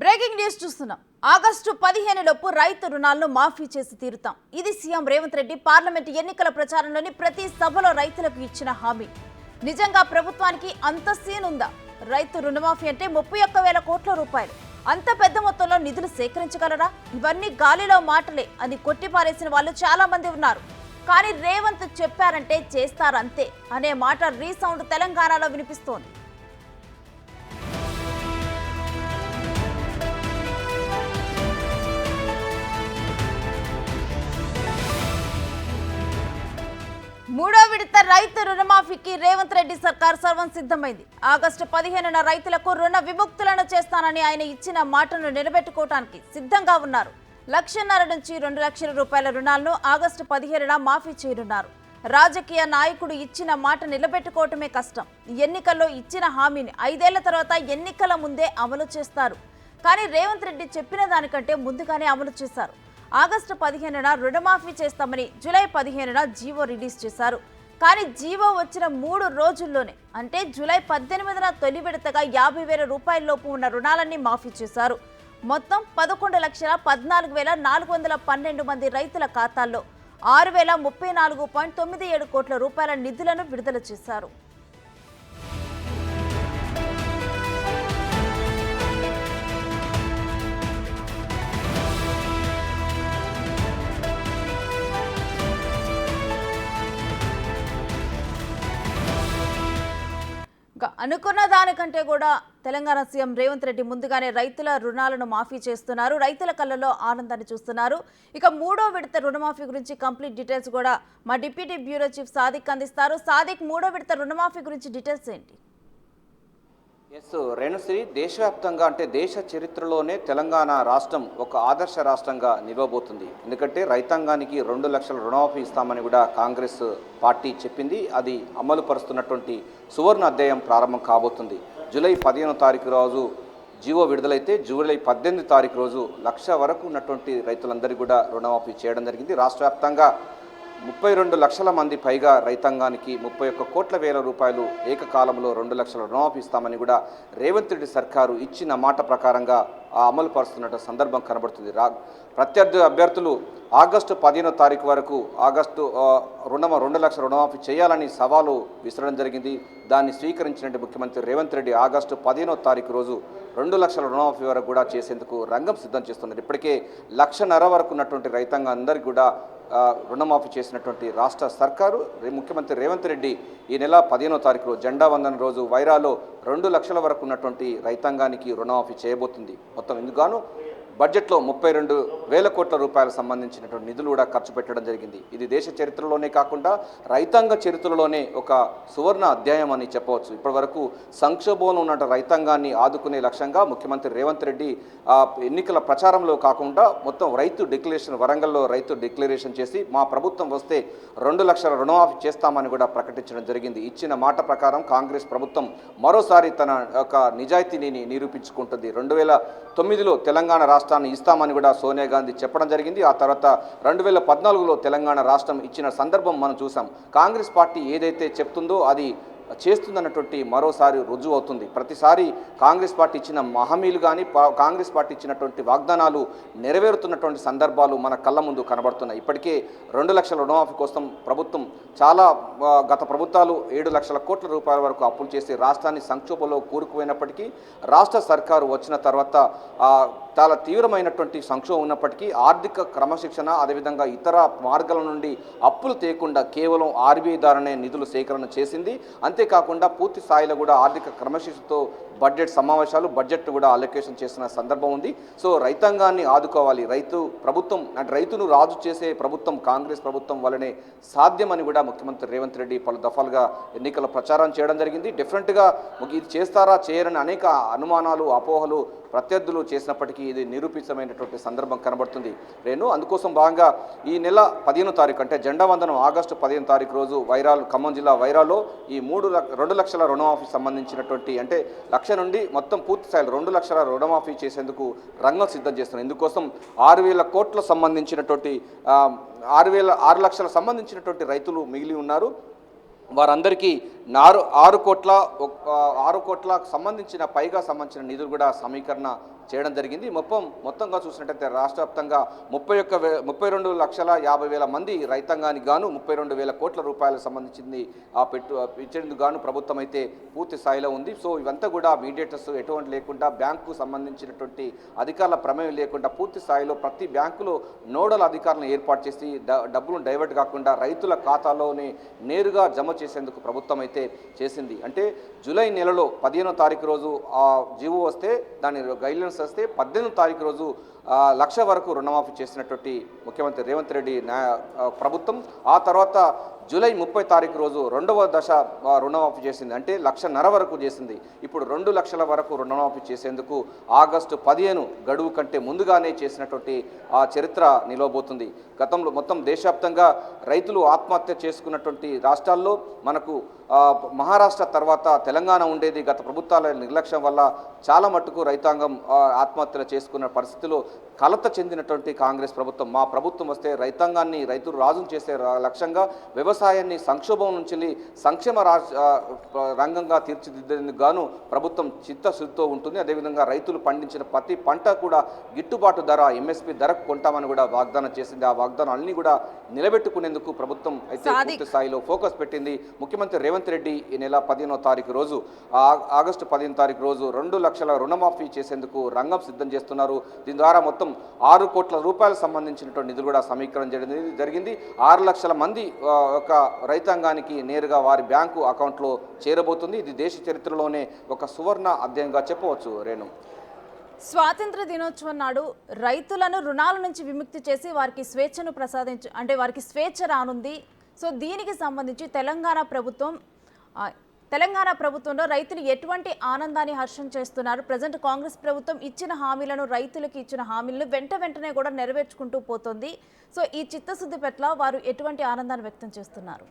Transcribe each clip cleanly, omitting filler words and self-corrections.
Breaking news చూస్తున్నాం. August 15 లోపు రైతు రుణాలను మాఫీ చేసి తీరుతాం. ఇది సీఎం రేవంత్ రెడ్డి పార్లమెంట్ ఎన్నికల ప్రచారంలోని ప్రతి సభలో రైతులకు ఇచ్చిన హామీ. నిజంగా ప్రభుత్వానికి అంత సీన్ ఉందా? రైతు రుణమాఫీ అంటే 31,000 కోట్ల రూపాయలు. అంత పెద్ద మొత్తంలో నిధులు సేకరించగలరా? ఇవన్నీ గాలిలో మాటలే అని కొట్టిపారేసిన వాళ్ళు చాలా మంది ఉన్నారు. కానీ రేవంత్ చెప్పారంటే చేస్తారంతే అనే మాట రీసౌండ్ తెలంగాణలో వినిపిస్తోంది. మూడో విడత రైతు రుణమాఫీకి రేవంత్ రెడ్డి సర్కార్ సర్వం సిద్ధమైంది. ఆగస్టు 15న రైతులకు రుణ విముక్తులను చేస్తానని ఆయన ఇచ్చిన మాటను నిలబెట్టుకోవడానికి సిద్ధంగా ఉన్నారు. 1,50,000 నుంచి 2 లక్షల రూపాయల రుణాలను ఆగస్టు 15న మాఫీ చేయనున్నారు. రాజకీయ నాయకుడు ఇచ్చిన మాట నిలబెట్టుకోవటమే కష్టం. ఎన్నికల్లో ఇచ్చిన హామీని 5 ఏళ్ల తర్వాత ఎన్నికల ముందే అమలు చేస్తారు. కానీ రేవంత్ రెడ్డి చెప్పిన దానికంటే ముందుగానే అమలు చేశారు. ఆగస్టు 15న రుణమాఫీ చేస్తామని జూలై 15న జీవో రిలీజ్ చేశారు. కానీ జీవో వచ్చిన 3 రోజుల్లోనే అంటే జూలై 18న తొలి విడతగా 50,000 రూపాయల లోపు ఉన్న రుణాలన్నీ మాఫీ చేశారు. మొత్తం 11,14,412 మంది రైతుల ఖాతాల్లో 6,034.97 కోట్ల రూపాయల నిధులను విడుదల చేశారు. అనుకున్న దానికంటే కూడా తెలంగాణ సీఎం రేవంత్ రెడ్డి ముందుగానే రైతుల రుణాలను మాఫీ చేస్తున్నారు. రైతుల కళ్ళలో ఆనందాన్ని చూస్తున్నారు. ఇక మూడో విడత రుణమాఫీ గురించి కంప్లీట్ డీటెయిల్స్ కూడా మా డిప్యూటీ బ్యూరో చీఫ్ సాదిక్ అందిస్తారు. సాదిక్, మూడో విడత రుణమాఫీ గురించి డీటెయిల్స్ ఏంటి? రేణుశ్రీ, దేశవ్యాప్తంగా అంటే దేశ చరిత్రలోనే తెలంగాణ రాష్ట్రం ఒక ఆదర్శ రాష్ట్రంగా నిలవబోతుంది. ఎందుకంటే రైతాంగానికి 2 లక్షల రుణమాఫీ ఇస్తామని కూడా కాంగ్రెస్ పార్టీ చెప్పింది. అది అమలు పరుస్తున్నటువంటి సువర్ణ అధ్యాయం ప్రారంభం కాబోతుంది. జూలై 15వ తారీఖు రోజు జీవో విడుదలైతే జూలై 18వ తారీఖు రోజు 1,00,000 వరకు ఉన్నటువంటి రైతులందరికీ కూడా రుణమాఫీ చేయడం జరిగింది. రాష్ట్ర వ్యాప్తంగా 32 లక్షల మంది పైగా రైతాంగానికి 31 కోట్ల వేల రూపాయలు ఏకకాలంలో 2 లక్షల రుణమాఫీ ఇస్తామని కూడా రేవంత్ రెడ్డి సర్కారు ఇచ్చిన మాట ప్రకారంగా అమలు పరుస్తున్న సందర్భం కనబడుతుంది. ప్రత్యర్థి అభ్యర్థులు ఆగస్టు 15వ తారీఖు వరకు 2 లక్షల రుణమాఫీ చేయాలని సవాలు విసరడం జరిగింది. దాన్ని స్వీకరించినట్టు ముఖ్యమంత్రి రేవంత్ రెడ్డి ఆగస్టు 15వ తారీఖు రోజు 2 లక్షల రుణమాఫీ వరకు కూడా చేసేందుకు రంగం సిద్ధం చేస్తున్నారు. ఇప్పటికే 1,50,000 వరకు ఉన్నటువంటి రైతాంగం అందరికీ కూడా రుణమాఫీ చేసినటువంటి రాష్ట్ర సర్కారు ముఖ్యమంత్రి రేవంత్ రెడ్డి ఈ నెల 15వ తారీఖు జెండా వందన రోజు వైరాలో 2 లక్షల వరకు ఉన్నటువంటి రైతాంగానికి రుణమాఫీ చేయబోతుంది. మొత్తం ఇందుకు బడ్జెట్లో 32,000 కోట్ల రూపాయలకు సంబంధించినటువంటి నిధులు కూడా ఖర్చు పెట్టడం జరిగింది. ఇది దేశ చరిత్రలోనే కాకుండా రైతాంగ చరిత్రలోనే ఒక సువర్ణ అధ్యాయం అని చెప్పవచ్చు. ఇప్పటి వరకు సంక్షోభంలో ఉన్న రైతాంగాన్ని ఆదుకునే లక్ష్యంగా ముఖ్యమంత్రి రేవంత్ రెడ్డి ఎన్నికల ప్రచారంలో కాకుండా మొత్తం రైతు డిక్లరేషన్, వరంగల్లో రైతు డిక్లరేషన్ చేసి మా ప్రభుత్వం వస్తే 2 లక్షల రుణమాఫీ చేస్తామని కూడా ప్రకటించడం జరిగింది. ఇచ్చిన మాట ప్రకారం కాంగ్రెస్ ప్రభుత్వం మరోసారి తన ఒక నిజాయితీని నిరూపించుకుంటుంది. 2009లో తెలంగాణ రాష్ట్రాన్ని ఇస్తామని కూడా సోనియా గాంధీ చెప్పడం జరిగింది. ఆ తర్వాత 2014లో తెలంగాణ రాష్ట్రం ఇచ్చిన సందర్భం మనం చూసాం. కాంగ్రెస్ పార్టీ ఏదైతే చెప్తుందో అది చేస్తుందన్నటువంటి మరోసారి రుజువు అవుతుంది. ప్రతిసారి కాంగ్రెస్ పార్టీ ఇచ్చిన హామీలు కానీ కాంగ్రెస్ పార్టీ ఇచ్చినటువంటి వాగ్దానాలు నెరవేరుతున్నటువంటి సందర్భాలు మన కళ్ళ ముందు కనబడుతున్నాయి. ఇప్పటికే 2 లక్షల రుణమాఫీ కోసం ప్రభుత్వం గత ప్రభుత్వాలు 7 లక్షల కోట్ల రూపాయల వరకు అప్పులు చేసి రాష్ట్రాన్ని సంక్షోభంలో కూరుకుపోయినప్పటికీ రాష్ట్ర సర్కారు వచ్చిన తర్వాత చాలా తీవ్రమైనటువంటి సంక్షోభం ఉన్నప్పటికీ ఆర్థిక క్రమశిక్షణ అదేవిధంగా ఇతర మార్గాల నుండి అప్పులు తేకుండా కేవలం ఆర్బీఐ ద్వారానే నిధులు సేకరణ చేసింది. అంతేకాకుండా పూర్తి స్థాయిలో కూడా ఆర్థిక క్రమశిక్షణతో బడ్జెట్ సమావేశాలు బడ్జెట్ కూడా అలొకేషన్ చేసిన సందర్భం ఉంది. సో రైతాంగాన్ని ఆదుకోవాలి. ప్రభుత్వం అంటే రైతును రాజు చేసే ప్రభుత్వం కాంగ్రెస్ ప్రభుత్వం వల్లనే సాధ్యమని కూడా ముఖ్యమంత్రి రేవంత్ రెడ్డి పలు దఫాలుగా ఎన్నికల ప్రచారం చేయడం జరిగింది. డిఫరెంట్గా ఇది చేస్తారా చేయరని అనేక అనుమానాలు అపోహలు ప్రత్యర్థులు చేసినప్పటికీ ఇది నిరూపితమైనటువంటి సందర్భం కనబడుతుంది. అందుకోసం భాగంగా ఈ నెల 15వ తారీఖు అంటే జెండా వందనం ఆగస్టు 15వ తారీఖు రోజు ఖమ్మం జిల్లా వైరాలో ఈ 2 లక్షల రుణమాఫీ సంబంధించినటువంటి అంటే 1,00,000 నుండి మొత్తం పూర్తి స్థాయిలో 2 లక్షల రుణమాఫీ చేసేందుకు రంగం సిద్ధం చేస్తున్నారు. ఇందుకోసం 6,000 కోట్ల సంబంధించినటువంటి 6 లక్షల సంబంధించినటువంటి రైతులు మిగిలి ఉన్నారు. వారందరికీ 6 కోట్ల సంబంధించిన నిధులు కూడా సమీకరణ చేయడం జరిగింది. మొత్తంగా చూసినట్టయితే రాష్ట్ర వ్యాప్తంగా 32,50,000 మంది రైతాంగానికి గాను 32,000 కోట్ల రూపాయలకు సంబంధించింది ఇచ్చేందుకు గాను ప్రభుత్వం అయితే పూర్తి స్థాయిలో ఉంది. సో ఇవంతా కూడా మీడియేటర్స్ ఎటువంటి లేకుండా బ్యాంకు సంబంధించినటువంటి అధికారుల ప్రమేయం లేకుండా పూర్తి స్థాయిలో ప్రతి బ్యాంకులో నోడల్ అధికారులను ఏర్పాటు చేసి డబ్బులను డైవర్ట్ కాకుండా రైతుల ఖాతాలోనే నేరుగా జమ చేసేందుకు ప్రభుత్వం అయితే చేసింది. అంటే జూలై నెలలో 15వ తారీఖు రోజు ఆ జీవో వస్తే దాని గైడ్లైన్స్ వస్తే 18వ తారీఖు రోజు 1,00,000 వరకు రుణమాఫీ చేసినటువంటి ముఖ్యమంత్రి రేవంత్ రెడ్డి ప్రభుత్వం ఆ తర్వాత జూలై 30 తారీఖు రోజు 2వ దశ రుణమాఫీ చేసింది. అంటే 1,50,000 వరకు చేసింది. ఇప్పుడు 2 లక్షల వరకు రుణమాఫీ చేసేందుకు ఆగస్టు 15 గడువు కంటే ముందుగానే చేసినటువంటి ఆ చరిత్ర నిలవబోతుంది. గతంలో మొత్తం దేశవ్యాప్తంగా రైతులు ఆత్మహత్య చేసుకున్నటువంటి రాష్ట్రాల్లో మనకు మహారాష్ట్ర తర్వాత తెలంగాణ ఉండేది. గత ప్రభుత్వాల నిర్లక్ష్యం వల్ల చాలా మట్టుకు రైతాంగం ఆత్మహత్యలు చేసుకున్న పరిస్థితిలో కలత చెందినటువంటి కాంగ్రెస్ ప్రభుత్వం మా ప్రభుత్వం వస్తే రైతాంగాన్ని రైతులు రాజును చేసే లక్ష్యంగా వ్యవసాయాన్ని సంక్షోభం నుంచి సంక్షేమ రంగంగా తీర్చిదిద్దేందుకు గాను ప్రభుత్వం చిత్తశుద్ధితో ఉంటుంది. అదేవిధంగా రైతులు పండించిన ప్రతి పంట కూడా గిట్టుబాటు ధర ఎంఎస్పీ ధరకు కొంటామని కూడా వాగ్దానం చేసింది. ఆ వాగ్దానం అన్ని కూడా నిలబెట్టుకునేందుకు ప్రభుత్వం అయితే పూర్తి స్థాయిలో ఫోకస్ పెట్టింది. ముఖ్యమంత్రి రేవంత్ రెడ్డి ఈ నెల 15వ తారీఖు రోజు ఆగస్టు 15 తారీఖు రోజు 2 లక్షల రుణమాఫీ చేసేందుకు రంగం సిద్ధం చేస్తున్నారు. దీని ద్వారా మొత్తం 6 కోట్ల రూపాయలకు సంబంధించినటువంటి నిధులు కూడా సమీకరణ జరిగింది. 6 లక్షల మంది ఒక రైతాంగానికి నేరుగా వారి బ్యాంకు అకౌంట్లో చేరబోతుంది. ఇది దేశ చరిత్రలోనే ఒక సువర్ణ అధ్యాయంగా చెప్పవచ్చు. రేణు, స్వాతంత్ర దినోత్సవం నాడు రైతులను రుణాల నుంచి విముక్తి చేసి వారికి స్వేచ్ఛను వారికి స్వేచ్ఛ రానుంది. సో దీనికి సంబంధించి తెలంగాణ ప్రభుత్వంలో రైతులు ఎటువంటి ఆనందాన్ని హర్షం చేస్తున్నారు? ప్రజెంట్ కాంగ్రెస్ ప్రభుత్వం ఇచ్చిన హామీలను రైతులకు ఇచ్చిన హామీలను వెంటనే కూడా నెరవేర్చుకుంటూ పోతుంది. సో ఈ చిత్తశుద్ధి పట్ల వారు ఎటువంటి ఆనందాన్ని వ్యక్తం చేస్తున్నారు?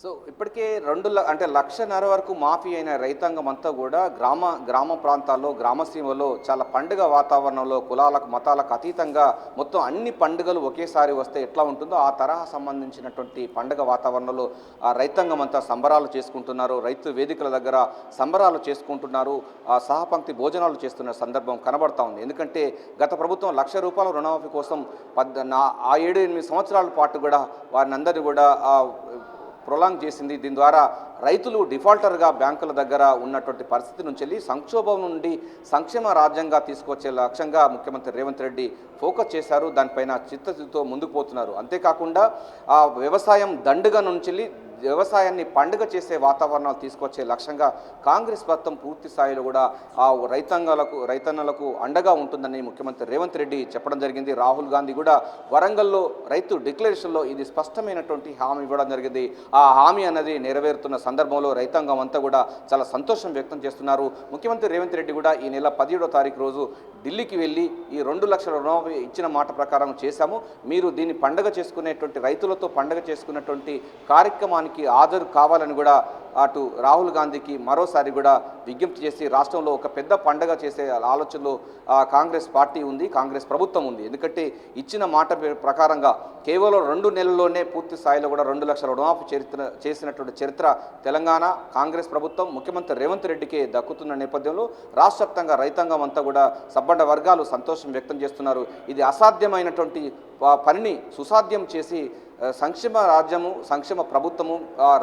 సో ఇప్పటికే 1,50,000 వరకు మాఫీ అయిన రైతాంగం అంతా కూడా గ్రామ ప్రాంతాల్లో గ్రామసీమలో చాలా పండుగ వాతావరణంలో కులాలకు మతాలకు అతీతంగా మొత్తం అన్ని పండుగలు ఒకేసారి వస్తే ఎట్లా ఉంటుందో ఆ తరహా సంబంధించినటువంటి పండుగ వాతావరణంలో ఆ రైతాంగం అంతా సంబరాలు చేసుకుంటున్నారు. రైతు వేదికల దగ్గర సంబరాలు చేసుకుంటున్నారు. సహపంక్తి భోజనాలు చేస్తున్న సందర్భం కనబడతా ఉంది. ఎందుకంటే గత ప్రభుత్వం ₹1,00,000 రుణమాఫీ కోసం 7-8 సంవత్సరాల పాటు కూడా వారిని అందరినీ కూడా ప్రొలాంగ్ చేసింది. దీని ద్వారా రైతులు డిఫాల్టర్గా బ్యాంకుల దగ్గర ఉన్నటువంటి పరిస్థితి నుంచి వెళ్ళి సంక్షోభం నుండి సంక్షేమ రాజ్యంగా తీసుకొచ్చే లక్ష్యంగా ముఖ్యమంత్రి రేవంత్ రెడ్డి ఫోకస్ చేశారు. దానిపైన చిత్తశుద్ధితో ముందుకు పోతున్నారు. అంతేకాకుండా వ్యవసాయం దండుగా నుంచి వెళ్ళి వ్యవసాయాన్ని పండుగ చేసే వాతావరణాలు తీసుకొచ్చే లక్ష్యంగా కాంగ్రెస్ ప్రభుత్వం పూర్తి స్థాయిలో కూడా ఆ రైతన్నలకు అండగా ఉంటుందని ముఖ్యమంత్రి రేవంత్ రెడ్డి చెప్పడం జరిగింది. రాహుల్ గాంధీ కూడా వరంగల్లో రైతు డిక్లరేషన్లో ఇది స్పష్టమైనటువంటి హామీ ఇవ్వడం జరిగింది. ఆ హామీ అనేది నెరవేరుతున్న సందర్భంలో రైతాంగం అంతా కూడా చాలా సంతోషం వ్యక్తం చేస్తున్నారు. ముఖ్యమంత్రి రేవంత్ రెడ్డి కూడా ఈ నెల 17వ తారీఖు రోజు ఢిల్లీకి వెళ్ళి ఈ 2 లక్షల రుణమాఫీ ఇచ్చిన మాట ప్రకారం చేశాము, మీరు దీన్ని పండుగ చేసుకునేటువంటి రైతులతో పండుగ చేసుకున్నటువంటి కార్యక్రమాన్ని హాజరు కావాలని కూడా అటు రాహుల్ గాంధీకి మరోసారి కూడా విజ్ఞప్తి చేసి రాష్ట్రంలో ఒక పెద్ద పండుగ చేసే ఆలోచనలో కాంగ్రెస్ పార్టీ ఉంది, కాంగ్రెస్ ప్రభుత్వం ఉంది. ఎందుకంటే ఇచ్చిన మాట ప్రకారంగా కేవలం 2 నెలల్లోనే పూర్తి స్థాయిలో కూడా 2 లక్షల రుణమాఫీ చేసినటువంటి చరిత్ర తెలంగాణ కాంగ్రెస్ ప్రభుత్వం ముఖ్యమంత్రి రేవంత్ రెడ్డికే దక్కుతున్న నేపథ్యంలో రాష్ట్ర వ్యాప్తంగా రైతాంగం అంతా కూడా సబ్బండ వర్గాలు సంతోషం వ్యక్తం చేస్తున్నారు. ఇది అసాధ్యమైనటువంటి పనిని సుసాధ్యం చేసి సంక్షేమ రాజ్యము సంక్షేమ ప్రభుత్వము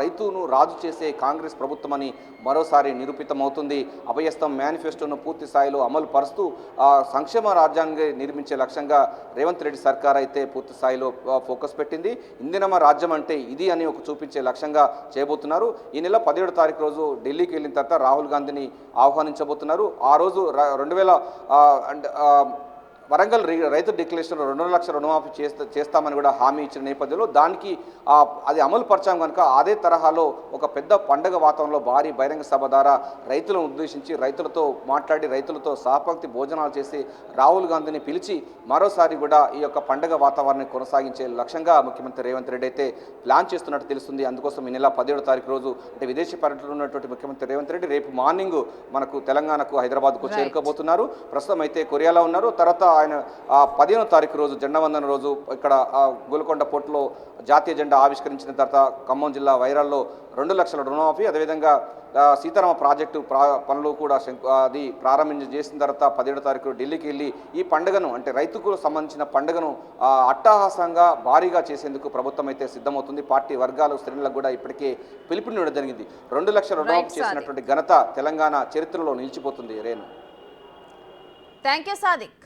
రైతును రాజు చేసే కాంగ్రెస్ ప్రభుత్వం అని మరోసారి నిరూపితమవుతుంది. అభయస్థం మేనిఫెస్టోను పూర్తి స్థాయిలో అమలు పరుస్తూ సంక్షేమ రాజ్యాన్ని నిర్మించే లక్ష్యంగా రేవంత్ రెడ్డి సర్కార్ అయితే పూర్తి స్థాయిలో ఫోకస్ పెట్టింది. ఇందిరమ్మ రాజ్యం అంటే ఇది అని చూపించే లక్ష్యంగా చేయబోతున్నారు. ఈ నెల 17వ తారీఖు రోజు ఢిల్లీకి వెళ్ళిన తర్వాత రాహుల్ గాంధీని ఆహ్వానించబోతున్నారు. ఆ రోజు 2000 వరంగల్ రైతు డిక్లరేషన్లో 2 లక్షల రుణమాఫీ చేస్తామని కూడా హామీ ఇచ్చిన నేపథ్యంలో దానికి అది అమలు పరిచాం కనుక అదే తరహాలో ఒక పెద్ద పండుగ వాతావరణంలో భారీ బహిరంగ సభ ద్వారా రైతులను ఉద్దేశించి రైతులతో మాట్లాడి రైతులతో సహపంక్తి భోజనాలు చేసి రాహుల్ గాంధీని పిలిచి మరోసారి కూడా ఈ యొక్క పండుగ వాతావరణాన్ని కొనసాగించే లక్ష్యంగా ముఖ్యమంత్రి రేవంత్ రెడ్డి అయితే ప్లాన్ చేస్తున్నట్టు తెలుస్తుంది. అందుకోసం ఈ నెల 17వ తారీఖు రోజు అంటే విదేశీ పర్యటనలో ఉన్నటువంటి ముఖ్యమంత్రి రేవంత్ రెడ్డి రేపు మార్నింగ్ మనకు తెలంగాణకు హైదరాబాద్కు చేరుకోబోతున్నారు. ప్రస్తుతం అయితే కొరియాలో ఉన్నారు. తర్వాత ఆయన 15వ తారీఖు రోజు జెండా వందన రోజు ఇక్కడ గోల్కొండ పోర్టులో జాతీయ జెండా ఆవిష్కరించిన తర్వాత ఖమ్మం జిల్లా వైరాల్లో 2 లక్షల రుణమాఫీ, అదేవిధంగా సీతారామ ప్రాజెక్టు పనులు కూడా అది చేసిన తర్వాత 17వ తారీఖు ఢిల్లీకి వెళ్ళి ఈ పండుగను అంటే రైతుకు సంబంధించిన పండుగను అట్టహాసంగా భారీగా చేసేందుకు ప్రభుత్వం అయితే సిద్ధమవుతుంది. పార్టీ వర్గాలు శ్రేణులకు కూడా ఇప్పటికే పిలుపునివ్వడం జరిగింది. 2 లక్షల రుణమాఫీ చేసినటువంటి ఘనత తెలంగాణ చరిత్రలో నిలిచిపోతుంది. Renu, thank you Sadiq.